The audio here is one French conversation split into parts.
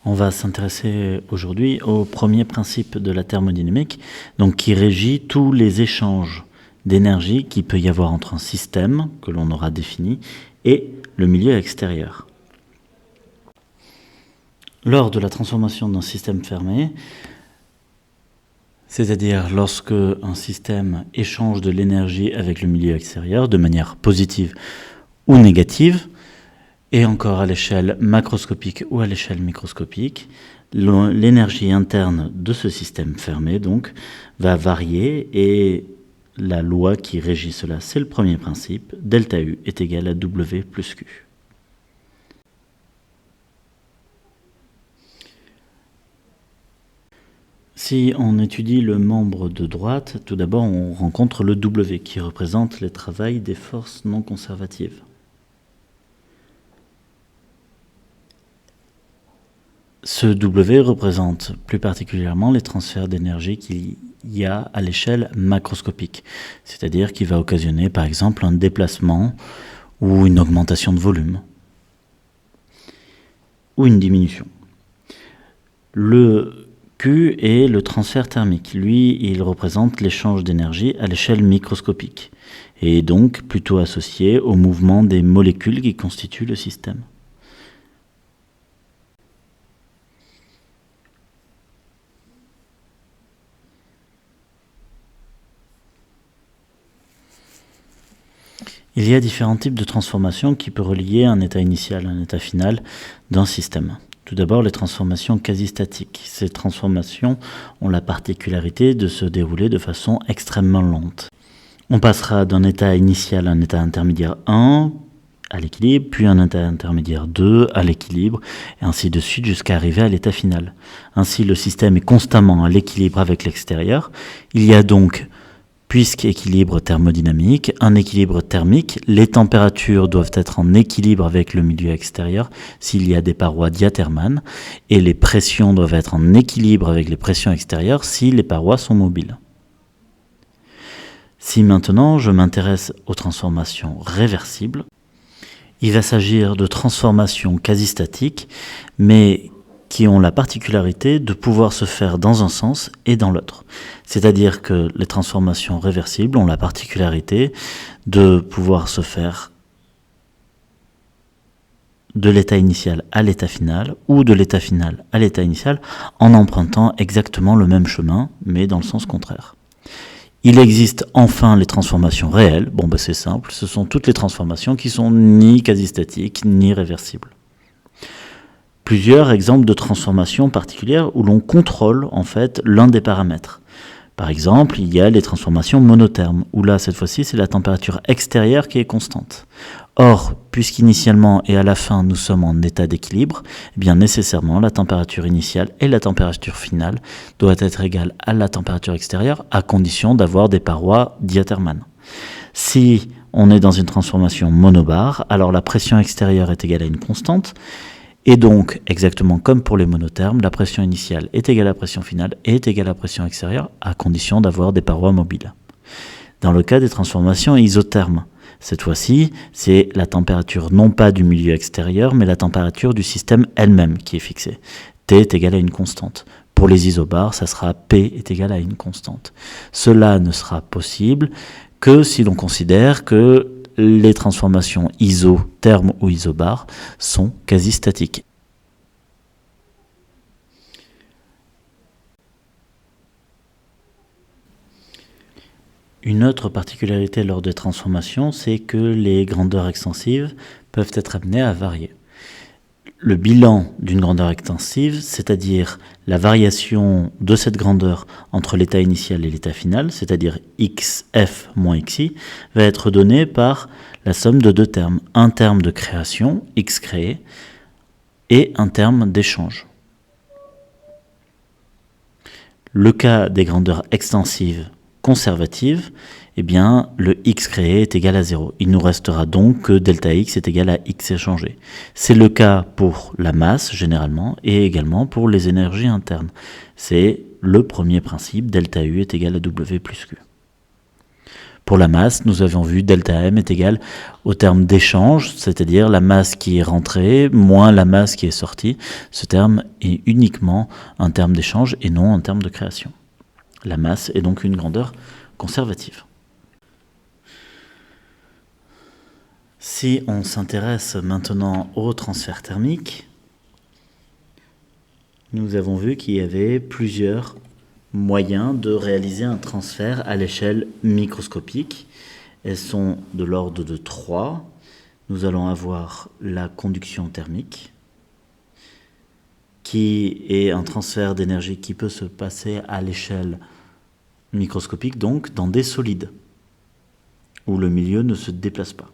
On va s'intéresser aujourd'hui au premier principe de la thermodynamique, donc qui régit tous les échanges d'énergie qu'il peut y avoir entre un système, que l'on aura défini, et le milieu extérieur. Lors de la transformation d'un système fermé, c'est-à-dire lorsque un système échange de l'énergie avec le milieu extérieur de manière positive ou négative, et encore à l'échelle macroscopique ou à l'échelle microscopique, l'énergie interne de ce système fermé donc va varier, et la loi qui régit cela, c'est le premier principe, delta U est égal à W plus Q. Si on étudie le membre de droite, tout d'abord on rencontre le W qui représente les travails des forces non conservatives. Ce W représente plus particulièrement les transferts d'énergie qu'il y a à l'échelle macroscopique, c'est-à-dire qui va occasionner par exemple un déplacement ou une augmentation de volume ou une diminution. Le Q est le transfert thermique. Lui, il représente l'échange d'énergie à l'échelle microscopique et est donc plutôt associé au mouvement des molécules qui constituent le système. Il y a différents types de transformations qui peuvent relier un état initial à un état final d'un système. Tout d'abord, les transformations quasi-statiques. Ces transformations ont la particularité de se dérouler de façon extrêmement lente. On passera d'un état initial à un état intermédiaire 1 à l'équilibre, puis un état intermédiaire 2 à l'équilibre, et ainsi de suite jusqu'à arriver à l'état final. Ainsi, le système est constamment à l'équilibre avec l'extérieur. Il y a donc, puisqu'équilibre thermodynamique, un équilibre thermique, les températures doivent être en équilibre avec le milieu extérieur s'il y a des parois diathermanes, et les pressions doivent être en équilibre avec les pressions extérieures si les parois sont mobiles. Si maintenant je m'intéresse aux transformations réversibles, il va s'agir de transformations quasi-statiques, mais qui ont la particularité de pouvoir se faire dans un sens et dans l'autre. C'est-à-dire que les transformations réversibles ont la particularité de pouvoir se faire de l'état initial à l'état final, ou de l'état final à l'état initial, en empruntant exactement le même chemin, mais dans le sens contraire. Il existe enfin les transformations réelles. C'est simple, ce sont toutes les transformations qui sont ni quasi-statiques, ni réversibles. Plusieurs exemples de transformations particulières où l'on contrôle en fait l'un des paramètres. Par exemple, il y a les transformations monothermes, où là, cette fois-ci, c'est la température extérieure qui est constante. Or, puisqu'initialement et à la fin, nous sommes en état d'équilibre, eh bien nécessairement, la température initiale et la température finale doivent être égales à la température extérieure, à condition d'avoir des parois diathermanes. Si on est dans une transformation monobare, alors la pression extérieure est égale à une constante, et donc, exactement comme pour les monothermes, la pression initiale est égale à la pression finale et est égale à la pression extérieure, à condition d'avoir des parois mobiles. Dans le cas des transformations isothermes, cette fois-ci, c'est la température non pas du milieu extérieur, mais la température du système elle-même qui est fixée. T est égal à une constante. Pour les isobars, ça sera P est égal à une constante. Cela ne sera possible que si l'on considère que les transformations isothermes ou isobars sont quasi-statiques. Une autre particularité lors des transformations, c'est que les grandeurs extensives peuvent être amenées à varier. Le bilan d'une grandeur extensive, c'est-à-dire la variation de cette grandeur entre l'état initial et l'état final, c'est-à-dire xf moins xi, va être donné par la somme de deux termes. Un terme de création, x créé, et un terme d'échange. Le cas des grandeurs extensives conservatives, le x créé est égal à 0. Il nous restera donc que delta x est égal à x échangé. C'est le cas pour la masse, généralement, et également pour les énergies internes. C'est le premier principe, delta U est égal à W plus Q. Pour la masse, nous avions vu ΔM est égal au terme d'échange, c'est-à-dire la masse qui est rentrée moins la masse qui est sortie. Ce terme est uniquement un terme d'échange et non un terme de création. La masse est donc une grandeur conservative. Si on s'intéresse maintenant au transfert thermique, nous avons vu qu'il y avait plusieurs moyens de réaliser un transfert à l'échelle microscopique. Elles sont de l'ordre de 3. Nous allons avoir la conduction thermique, qui est un transfert d'énergie qui peut se passer à l'échelle microscopique, donc dans des solides, où le milieu ne se déplace pas.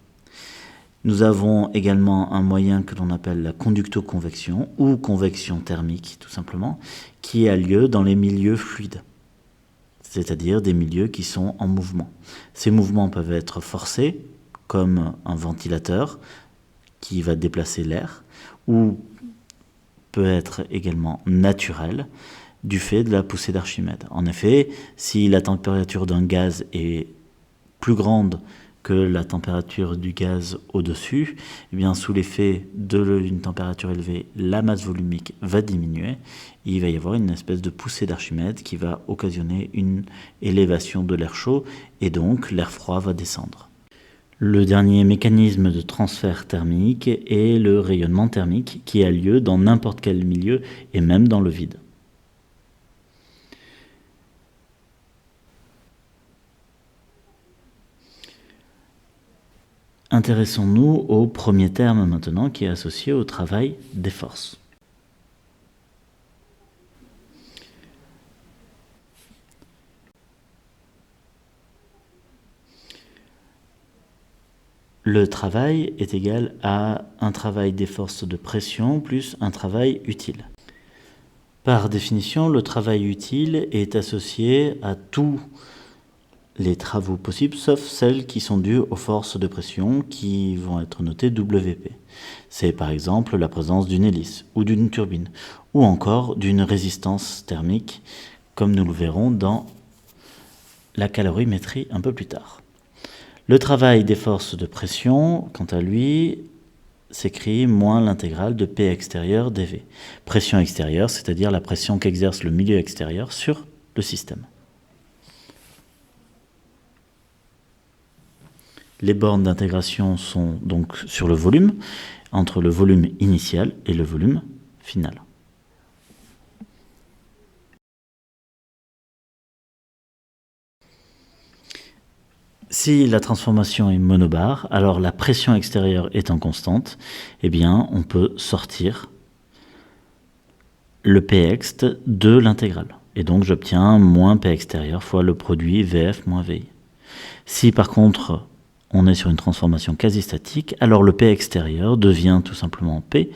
Nous avons également un moyen que l'on appelle la conductoconvection ou convection thermique tout simplement, qui a lieu dans les milieux fluides, c'est-à-dire des milieux qui sont en mouvement. Ces mouvements peuvent être forcés, comme un ventilateur qui va déplacer l'air, ou peut être également naturel du fait de la poussée d'Archimède. En effet, si la température d'un gaz est plus grande que la température du gaz au-dessus, eh bien, sous l'effet d'une température élevée, la masse volumique va diminuer et il va y avoir une espèce de poussée d'Archimède qui va occasionner une élévation de l'air chaud et donc l'air froid va descendre. Le dernier mécanisme de transfert thermique est le rayonnement thermique qui a lieu dans n'importe quel milieu et même dans le vide. Intéressons-nous au premier terme maintenant qui est associé au travail des forces. Le travail est égal à un travail des forces de pression plus un travail utile. Par définition, le travail utile est associé à tous les travaux possibles, sauf celles qui sont dues aux forces de pression qui vont être notées WP. C'est par exemple la présence d'une hélice ou d'une turbine, ou encore d'une résistance thermique, comme nous le verrons dans la calorimétrie un peu plus tard. Le travail des forces de pression, quant à lui, s'écrit moins l'intégrale de P extérieur dV. Pression extérieure, c'est-à-dire la pression qu'exerce le milieu extérieur sur le système. Les bornes d'intégration sont donc sur le volume, entre le volume initial et le volume final. Si la transformation est monobar, alors la pression extérieure étant constante, eh bien on peut sortir le Pxt de l'intégrale. Et donc j'obtiens moins P extérieur fois le produit Vf moins Vi. Si par contre on est sur une transformation quasi statique, alors le P extérieur devient tout simplement P.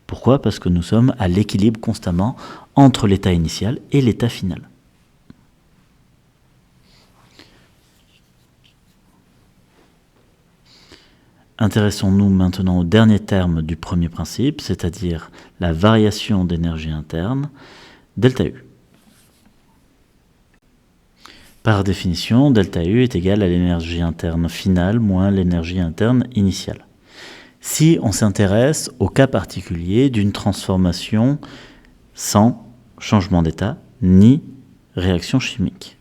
Pourquoi ? Parce que nous sommes à l'équilibre constamment entre l'état initial et l'état final. Intéressons-nous maintenant au dernier terme du premier principe, c'est-à-dire la variation d'énergie interne, ΔU. Par définition, ΔU est égal à l'énergie interne finale moins l'énergie interne initiale. Si on s'intéresse au cas particulier d'une transformation sans changement d'état ni réaction chimique.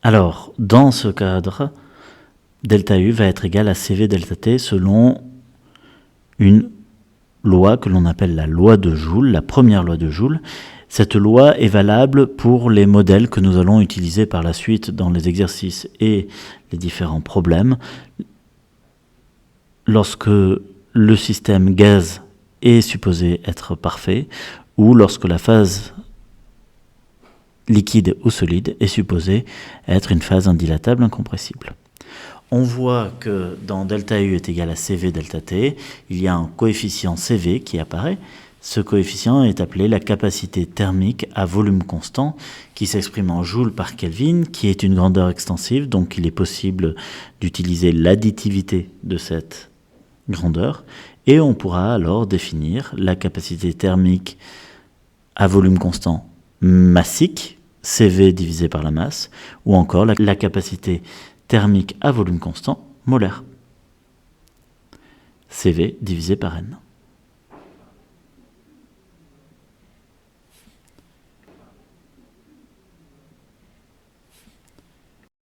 Alors, dans ce cadre, ΔU va être égal à CV ΔT selon une loi que l'on appelle la loi de Joule, la première loi de Joule. Cette loi est valable pour les modèles que nous allons utiliser par la suite dans les exercices et les différents problèmes. Lorsque le système gaz est supposé être parfait ou lorsque la phase liquide ou solide est supposée être une phase indilatable incompressible. On voit que dans ΔU est égal à CV ΔT, il y a un coefficient CV qui apparaît. Ce coefficient est appelé la capacité thermique à volume constant, qui s'exprime en joules par Kelvin, qui est une grandeur extensive, donc il est possible d'utiliser l'additivité de cette grandeur, et on pourra alors définir la capacité thermique à volume constant massique, CV divisé par la masse, ou encore la capacité thermique à volume constant molaire. CV divisé par N.